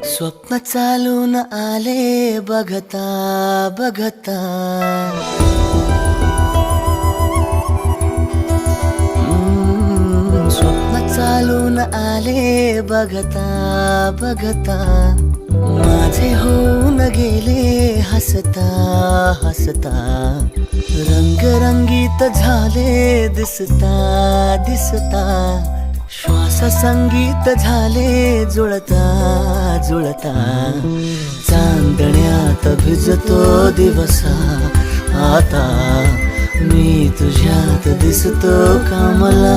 स्वप्न चालून आले बघता बघता, स्वप्न चालून आले बघता बघता, माझे होऊन गेले हसता हसता, रंगरंगीत झाले दिसता दिसता, श्वास संगीत झाले जुळता जुळता, चांदण्यात भिजतो दिवसा आता, मी तुझ्यात दिसतो का मला.